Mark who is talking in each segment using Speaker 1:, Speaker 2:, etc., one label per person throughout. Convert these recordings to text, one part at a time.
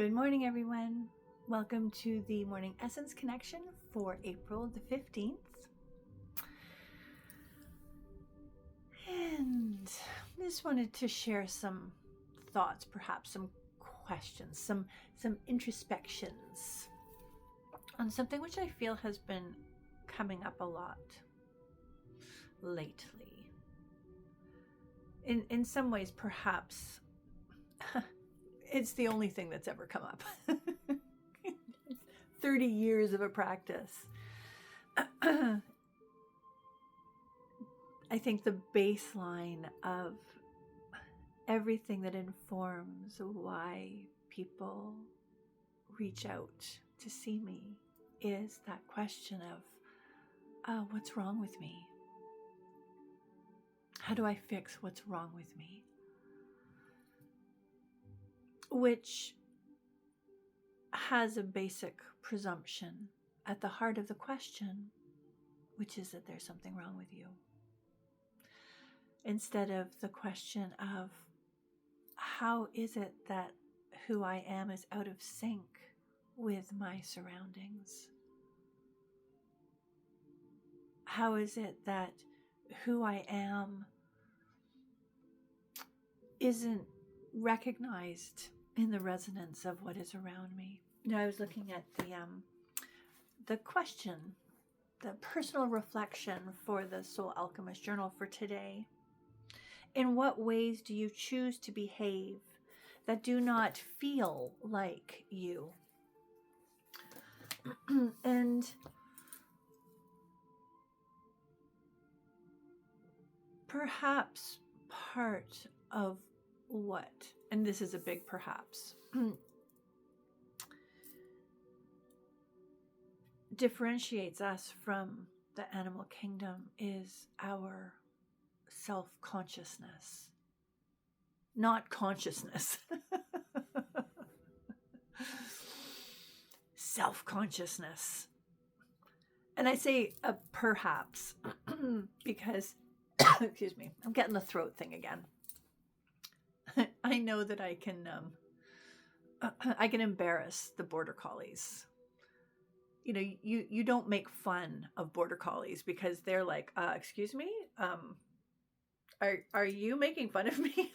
Speaker 1: Good morning, everyone. Welcome to the Morning Essence Connection for April the 15th. And I just wanted to share some thoughts, perhaps some questions, some introspections on something which I feel has been coming up a lot lately. In some ways, perhaps it's the only thing that's ever come up. 30 years of a practice. I think the baseline of everything that informs why people reach out to see me is that question of, what's wrong with me? How do I fix what's wrong with me? Which has a basic presumption at the heart of the question, which is that there's something wrong with you. Instead of the question of, how is it that who I am is out of sync with my surroundings? How is it that who I am isn't recognized in the resonance of what is around me? You know, I was looking at the question, the personal reflection for the Soul Alchemist Journal for today. In what ways do you choose to behave that do not feel like you? And perhaps part of what, and this is a big perhaps, differentiates us from the animal kingdom is our self-consciousness, not consciousness. Self-consciousness. And I say perhaps because, excuse me, I'm getting the throat thing again. I know that I can embarrass the border collies. You know, you don't make fun of border collies because they're like, excuse me, are you making fun of me?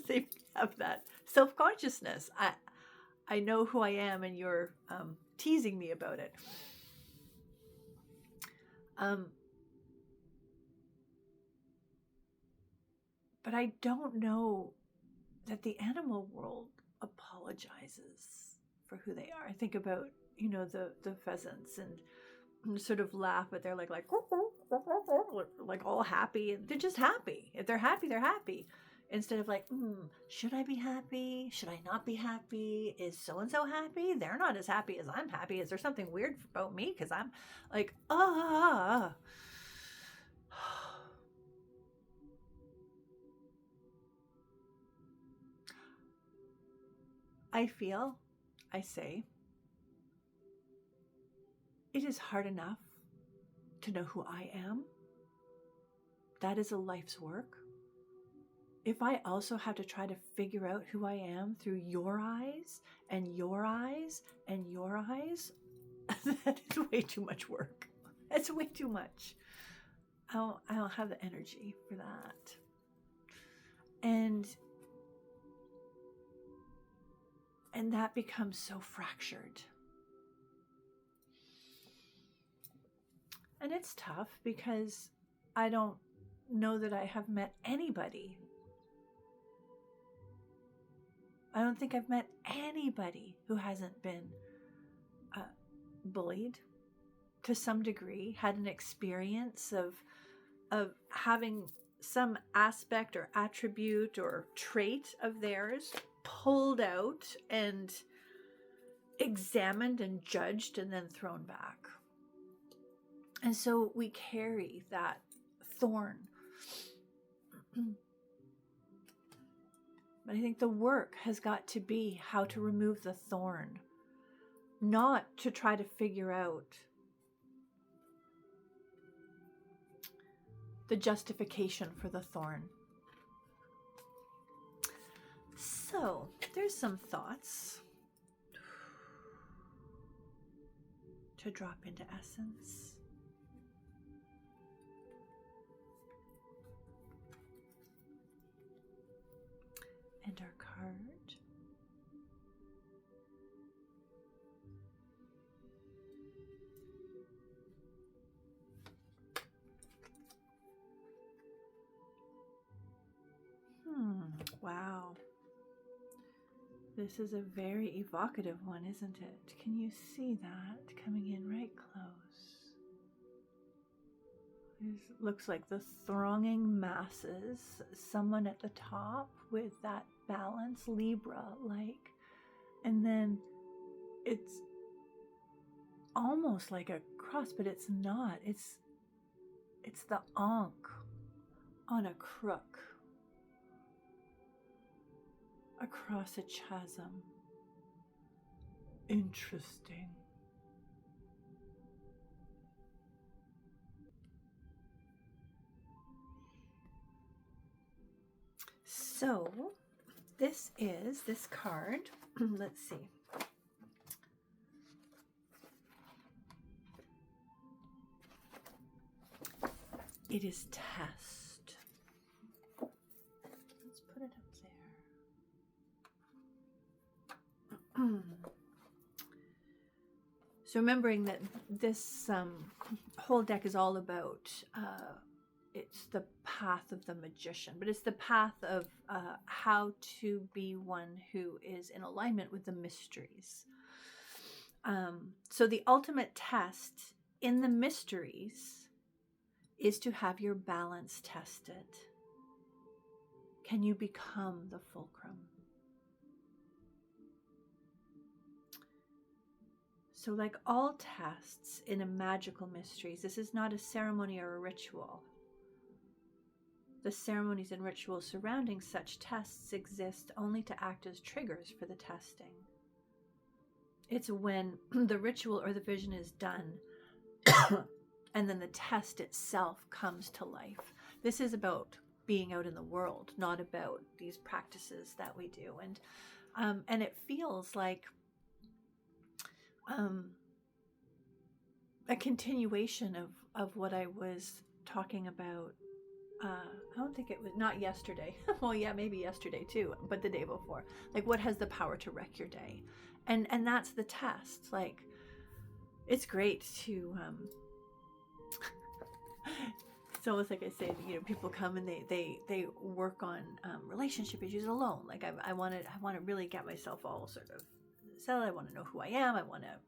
Speaker 1: They have that self-consciousness. I know who I am, and you're teasing me about it. But I don't know that the animal world apologizes for who they are. I think about, you know, the pheasants and sort of laugh, but they're like all happy, and they're just happy. If they're happy, they're happy. Instead of like, should I be happy? Should I not be happy? Is so-and-so happy? They're not as happy as I'm happy. Is there something weird about me? Because I'm like, I say, it is hard enough to know who I am. That is a life's work. If I also have to try to figure out who I am through your eyes and your eyes and your eyes, that is way too much work. It's way too much. I don't have the energy for that. And that becomes so fractured. And it's tough because I don't know that I have met anybody. I don't think I've met anybody who hasn't been bullied to some degree, had an experience of having some aspect or attribute or trait of theirs pulled out and examined and judged and then thrown back. And so we carry that thorn. But I think the work has got to be how to remove the thorn, not to try to figure out the justification for the thorn. So there's some thoughts to drop into essence. And our card. Wow. This is a very evocative one, isn't it? Can you see that coming in right close? It looks like the thronging masses, someone at the top with that balance, Libra-like, and then it's almost like a cross, but it's not. It's the Ankh on a crook across a chasm. Interesting. So this card, let's see. It is test. Let's put it up there. So remembering that this whole deck is all about, it's the path of the magician, but it's the path of how to be one who is in alignment with the mysteries. So the ultimate test in the mysteries is to have your balance tested. Can you become the fulcrum? So like all tests in a magical mysteries, this is not a ceremony or a ritual. The ceremonies and rituals surrounding such tests exist only to act as triggers for the testing. It's when the ritual or the vision is done and then the test itself comes to life. This is about being out in the world, not about these practices that we do. And it feels like a continuation of what I was talking about. I don't think it was, not yesterday. Well, yeah, maybe yesterday too, but the day before. Like, what has the power to wreck your day? And that's the test. Like, it's great to it's almost like I say, people come and they work on relationship issues alone. Like I want to really get myself all sort of settled. I want to know who I am. I want to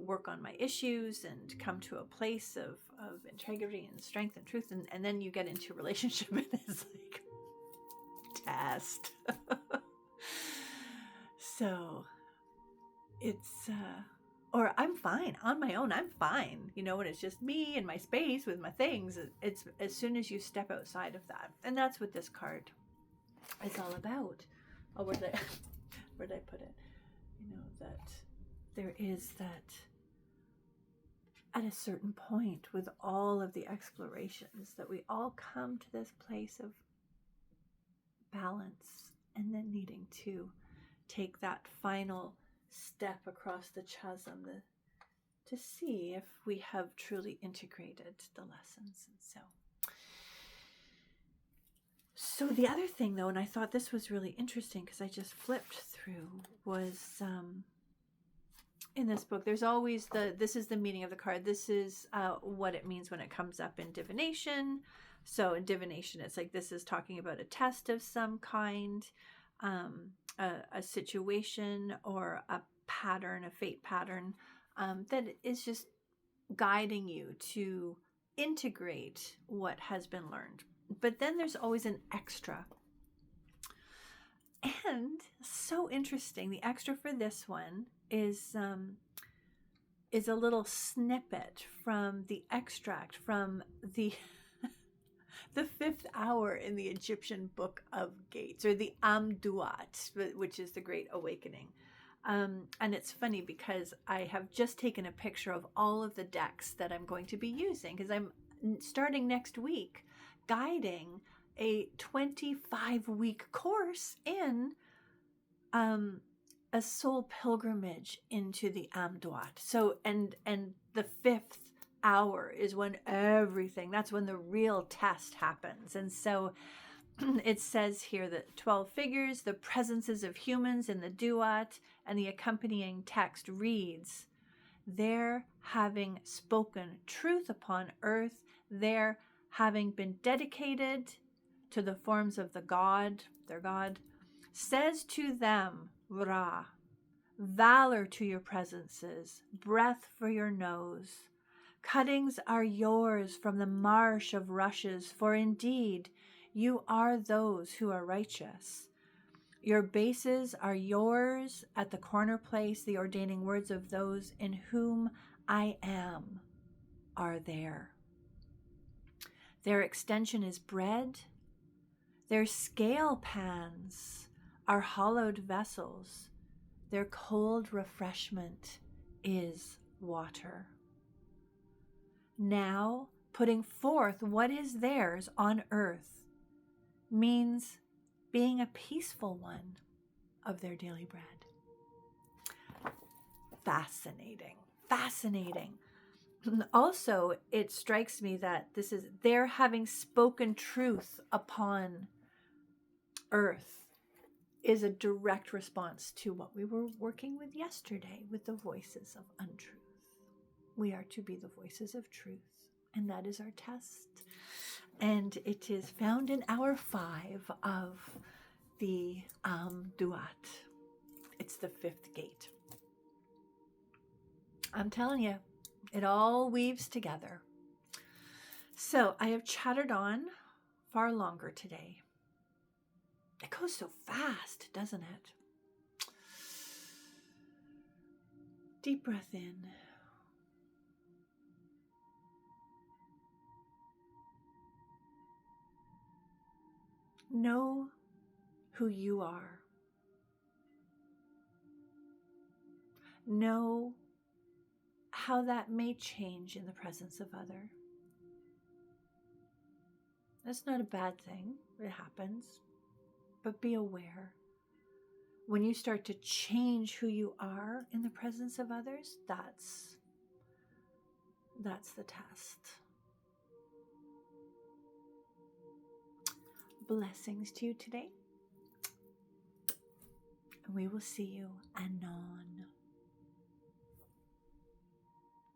Speaker 1: work on my issues and come to a place of integrity and strength and truth. And then you get into relationship and it's like test. So it's or I'm fine on my own. I'm fine, when it's just me and my space with my things. It's as soon as you step outside of that, and that's what this card is all about. Oh, where did I put it? That there is that at a certain point with all of the explorations that we all come to this place of balance, and then needing to take that final step across the chasm to see if we have truly integrated the lessons. And so the other thing though, and I thought this was really interesting because I just flipped through, was in this book there's always this is the meaning of the card. This is what it means when it comes up in divination. So in divination it's like this is talking about a test of some kind, a situation or a pattern, a fate pattern that is just guiding you to integrate what has been learned. But then there's always an extra. And so interesting, the extra for this one is a little snippet from the extract from the the 5th hour in the Egyptian Book of Gates, or the Amduat, which is the Great Awakening. And it's funny because I have just taken a picture of all of the decks that I'm going to be using, because I'm starting next week guiding a 25-week course in a soul pilgrimage into the Amduat. So, and the 5th hour is when that's when the real test happens. And so it says here that 12 figures, the presences of humans in the Duat, and the accompanying text reads, "There having spoken truth upon earth, there having been dedicated to the forms of their God, says to them, Ra, valor to your presences, breath for your nose. Cuttings are yours from the marsh of rushes, for indeed you are those who are righteous. Your bases are yours at the corner place, the ordaining words of those in whom I am are there. Their extension is bread. Their scale pans are hollowed vessels. Their cold refreshment is water. Now, putting forth what is theirs on earth means being a peaceful one of their daily bread." Fascinating. Also, it strikes me that this is their having spoken truth upon earth is a direct response to what we were working with yesterday with the voices of untruth. We are to be the voices of truth, and that is our test. And it is found in hour 5 of the Duat. It's the 5th gate. I'm telling you, it all weaves together. So I have chattered on far longer today. It goes so fast, doesn't it? Deep breath in. Know who you are. Know how that may change in the presence of others. That's not a bad thing. It happens. But be aware. When you start to change who you are in the presence of others, that's the test. Blessings to you today. And we will see you anon.